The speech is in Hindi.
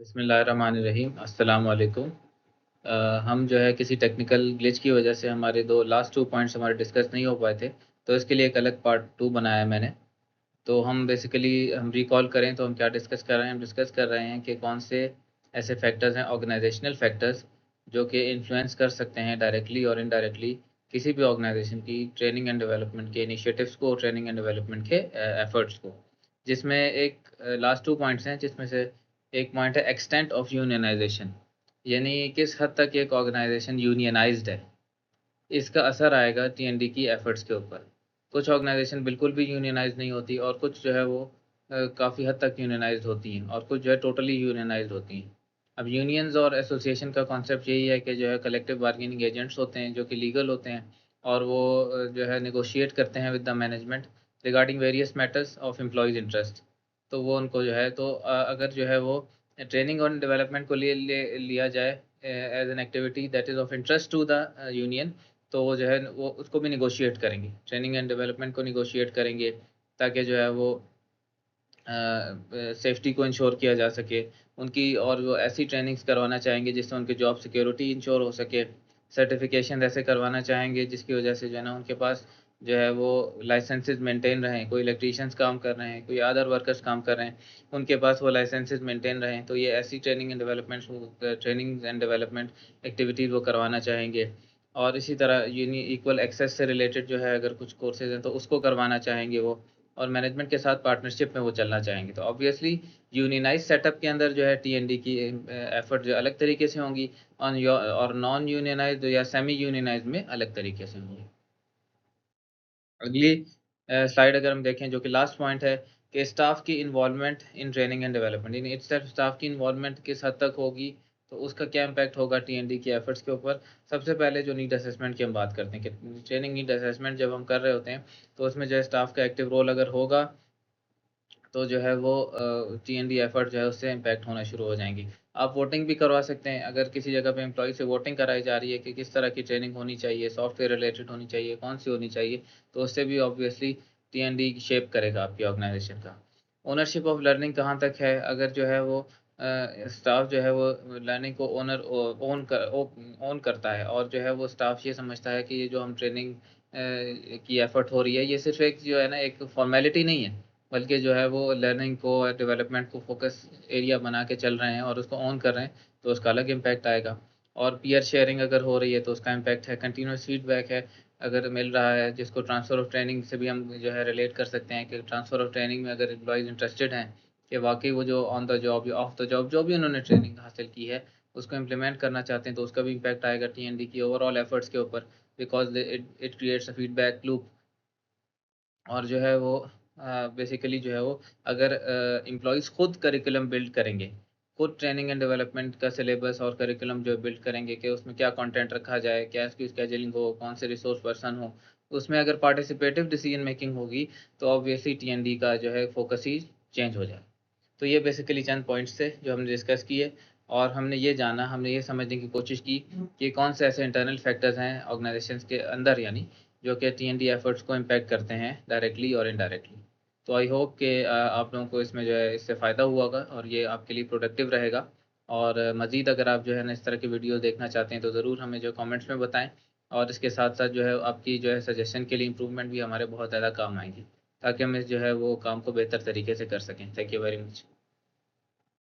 बिस्मिल्लाहिर्रहमानिर्रहीम अस्सलाम वालेकुम। हम जो है किसी टेक्निकल ग्लिच की वजह से हमारे दो लास्ट 2 पॉइंट्स हमारे डिस्कस नहीं हो पाए थे, तो इसके लिए एक अलग पार्ट 2 बनाया है मैंने। तो हम बेसिकली हम रिकॉल करें तो हम क्या डिस्कस कर रहे हैं? हम डिस्कस कर रहे हैं कि कौन से ऐसे फैक्टर्स हैं, ऑर्गेनाइजेशनल फैक्टर्स, जो कि इन्फ्लुएंस कर सकते हैं डायरेक्टली और इनडायरेक्टली किसी भी ऑर्गेनाइजेशन की ट्रेनिंग एंड डेवलपमेंट के इनिशिएटिव्स को, ट्रेनिंग एंड डेवलपमेंट के एफर्ट्स को। जिसमें एक लास्ट 2 पॉइंट्स हैं, जिसमें से एक पॉइंट है एक्सटेंट ऑफ यूनियनाइजेशन, यानी किस हद तक एक ऑर्गेनाइजेशन यूनियनाइज्ड है। इसका असर आएगा टीएनडी की एफर्ट्स के ऊपर। कुछ ऑर्गेनाइजेशन बिल्कुल भी यूनियनाइज नहीं होती और कुछ जो है वो काफ़ी हद तक यूनियनाइज्ड होती हैं और कुछ जो है टोटली यूनियनाइज्ड होती हैं। अब यूनियंस और एसोसिएशन का कॉन्सेप्ट यही है कि जो है कलेक्टिव बार्गेनिंग एजेंट्स होते हैं जो कि लीगल होते हैं और वो जो है नेगोशिएट करते हैं with the management regarding various matters of employees interest. तो वो उनको जो है तो अगर जो है वो ट्रेनिंग और डेवलपमेंट को लिया जाए as an activity that is of interest to the union, तो वो जो है वो उसको भी नेगोशिएट करेंगे, ट्रेनिंग एंड डेवलपमेंट को नेगोशिएट करेंगे ताकि जो है वो सेफ्टी को इंश्योर किया जा सके उनकी, और वो ऐसी ट्रेनिंग्स करवाना चाहेंगे जिससे उनकी जॉब सिक्योरिटी इंश्योर हो सके। सर्टिफिकेशन ऐसे करवाना चाहेंगे जिसकी वजह से जो है ना उनके पास जो है वो लाइसेंसेस मेंटेन रहें। कोई इलेक्ट्रीशियंस काम कर रहे हैं, कोई अदर वर्कर्स काम कर रहे हैं, उनके पास वो लाइसेंसेस मेंटेन रहें। तो ये ऐसी ट्रेनिंग एंड डेवलपमेंट एक्टिविटीज़ वो करवाना चाहेंगे। और इसी तरह इक्वल एक्सेस से रिलेटेड जो है अगर कुछ कोर्सेज़ हैं तो उसको करवाना चाहेंगे वो, और मैनेजमेंट के साथ पार्टनरशिप में वो चलना चाहेंगे। तो ऑब्वियसली यूनियनाइज़ सेटअप के अंदर जो है टीएनडी की एफर्ट जो अलग तरीके से होंगी और नॉन यूनियनाइज़्ड या सेमी यूनियनाइज़्ड में अलग तरीके से होंगी। अगली स्लाइड अगर हम देखें जो कि लास्ट पॉइंट है कि स्टाफ की involvement in training and development, यानी इट्सेल्फ स्टाफ की इन्वॉल्वमेंट किस हद तक होगी, तो उसका क्या इम्पैक्ट होगा टीएनडी की एफर्ट्स के ऊपर। सबसे पहले जो नीड असेसमेंट की हम बात करते हैं कि ट्रेनिंग नीड असेसमेंट जब हम कर रहे होते हैं तो उसमें जो है स्टाफ का एक्टिव रोल अगर होगा तो जो है वो टीएनडी एफर्ट जो है उससे इम्पैक्ट होना शुरू हो जाएँगी। आप वोटिंग भी करवा सकते हैं, अगर किसी जगह पे एम्प्लॉयी से वोटिंग कराई जा रही है कि किस तरह की ट्रेनिंग होनी चाहिए, सॉफ्टवेयर रिलेटेड होनी चाहिए, कौन-सी होनी चाहिए, तो उससे भी ऑब्वियसली टीएनडी शेप करेगा आपकी ऑर्गनाइज़ेशन का। ओनरशिप ऑफ लर्निंग कहाँ तक है, अगर जो है वो स्टाफ जो है वो लर्निंग को ओन करता है और जो है वो स्टाफ ये समझता है कि ये जो हम ट्रेनिंग की एफर्ट हो रही है, ये सिर्फ़ एक जो है ना एक फ़ॉर्मेलिटी नहीं है, बल्कि जो है वो लर्निंग को और डेवलपमेंट को फ़ोकस एरिया बना के चल रहे हैं और उसको ऑन कर रहे हैं, तो उसका अलग इम्पैक्ट आएगा। और पीयर शेयरिंग अगर हो रही है तो उसका इम्पैक्ट है, कंटीन्यूअस फीडबैक है अगर मिल रहा है, जिसको ट्रांसफ़र ऑफ ट्रेनिंग से भी हम जो है रिलेट कर सकते हैं कि ट्रांसफ़र ऑफ ट्रेनिंग में अगर एम्प्लॉइज़ इंटरेस्टेड हैं कि वाक़ई वो जो ऑन द जॉब या ऑफ द जॉब जो भी उन्होंने ट्रेनिंग हासिल की है, उसको इम्प्लीमेंट करना चाहते हैं, तो उसका भी इम्पैक्ट आएगा टीएनडी की ओवरऑल एफर्ट्स के ऊपर, because it it creates a feedback loop. और जो है वो बेसिकली जो है वो अगर एम्प्लॉइज़ खुद करिकुलम बिल्ड करेंगे, खुद ट्रेनिंग एंड डेवलपमेंट का सिलेबस और करिकुलम जो बिल्ड करेंगे कि उसमें क्या कंटेंट रखा जाए, क्या इसकी शेड्यूलिंग हो, कौन से रिसोर्स पर्सन हो, उसमें अगर पार्टिसिपेटिव डिसीजन मेकिंग होगी, तो ऑब्वियसली टीएनडी का जो है फोकस ही चेंज हो जाए। तो ये बेसिकली चंद पॉइंट्स थे जो हमने डिस्कस किए, और हमने ये समझने की कोशिश की कि कौन से ऐसे इंटरनल फैक्टर्स हैं ऑर्गेनाइजेशंस के अंदर, यानी जो कि टीएनडी एफर्ट्स को इम्पैक्ट करते हैं डायरेक्टली और इनडायरेक्टली। तो आई होप कि आप लोगों को इसमें जो है इससे फ़ायदा हुआ होगा और ये आपके लिए प्रोडक्टिव रहेगा। और मज़ीद अगर आप जो है ना इस तरह की वीडियो देखना चाहते हैं तो ज़रूर हमें जो कमेंट्स में बताएं, और इसके साथ-साथ जो है आपकी जो है सजेशन के लिए इम्प्रूवमेंट भी हमारे बहुत ज़्यादा काम आएँगी, ताकि हम इस जो है वो काम को बेहतर तरीके से कर सकें। Thank you very much.